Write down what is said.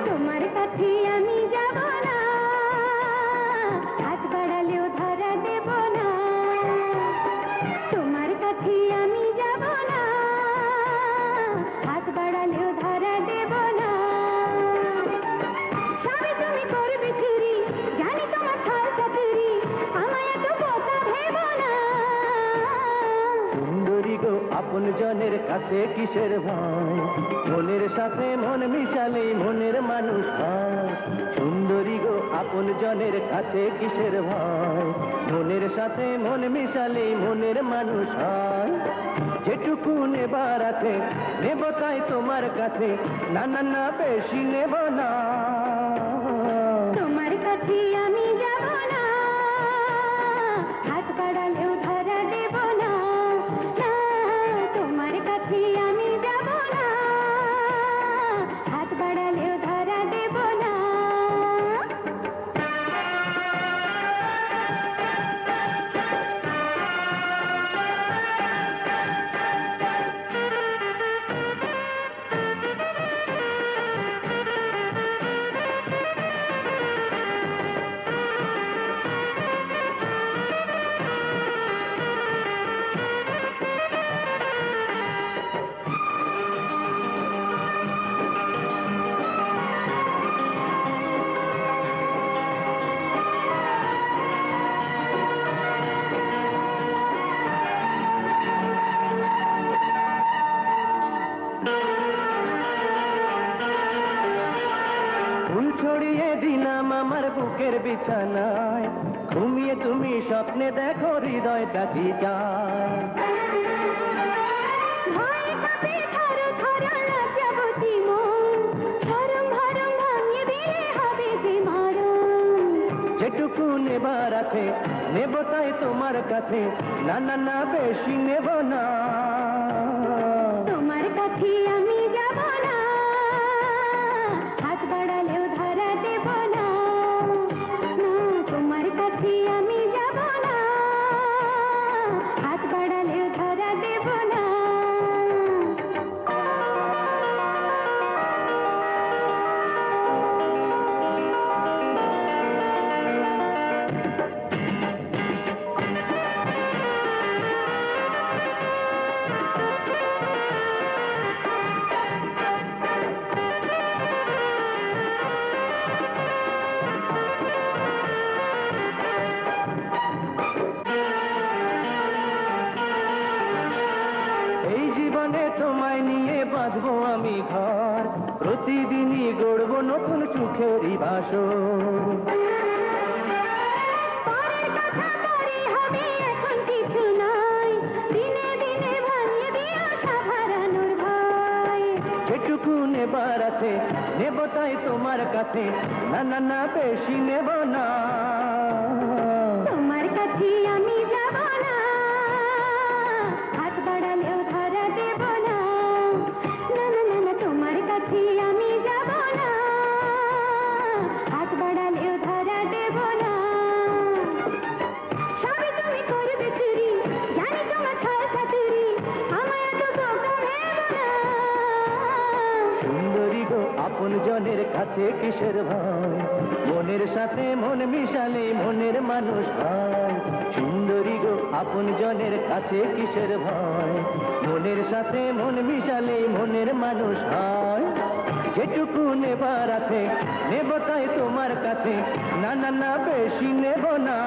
তোমার কাছে আমি যাব না, হাত বাড়ালেও ধরা দেব না। তোমার কাছে আমি যাব না, হাত বাড়ালেও ধরা দেব না। সবই তুমি করবে চুরি, জানি তোমার ছল চাতুরি, আমায় এত বোকা ভেবো না। সুন্দরী গো আপন জনের কাছে কিসের ভয়, মনের সাথে মন মিশালে মনের মানুষ হয়। সুন্দরী গো আপন জনের কাছে কিসের ভয়, মনের সাথে মন মিশালে মনের মানুষ হয়। যেটুকু নেবার আছে নেব তাই তোমার কাছে, না না না বেশি নেব না। তোমার কাছে আমি যাব না, হাত বাড়ালেও ধরা দেব না। না, তোমার কাছে আমি যাব না, হাত বাড়ালেও ধরা দেব না। ফুল ছড়িয়ে দিলাম আমার বুকের বিছানায়, ঘুমিয়ে তুমি স্বপ্নে দেখো হৃদয়টা কি চায়। ভয় পাবে ধরো ধরো লজ্জাবতী মন, ধরম ধরম ভাঙিয়ে দিলে হবে যে মরণ। যেটুকু নেবার আছে নেব তাই তোমার কাছে, না না না বেশি নেব না। তোমার কাছে আমি যাব না, হাত বাড়ালেও ধরা দেব না। না, তোমার কাছে আমি যাব না, হাত বাড়ালেও ধরা দেব না। এই জীবনে তোমায় নিয়ে বাঁধবো আমি ঘর, প্রতিদিনই গড়বো নতুন সুখেরই বাসর। পরের কথা পরে হবে, এখন কিছু নয়, দিনে দিনে ভাঙিয়ে দিও সাধারণের ভয়। যেটুকু নেবার আছে নেব তাই তোমার কাছে, না না না বেশি নেব না। তোমার কাছে আমি যাব না, হাত বাড়ালেও ধরা দেব না। না না না না, তোমার কাছে আমি যাব না, হাত বাড়ালেও ধরা দেব না। সবই তুমি করবে চুরি, জানি তোমার ছল চাতুরি, আমায় এত বোকা ভেবো না। সুন্দরী গো আপন জনের কাছে কিসের ভয়, মনের সাথে মন মিশালে মনের মানুষ হয়। সুন্দরী গো আপন জনের কাছে কিসের ভয়, মনের সাথে মন মিশালে মনের মানুষ হয়। যেটুকু নেবার আছে নেব তাই তোমার কাছে, না না না বেশি নেব না।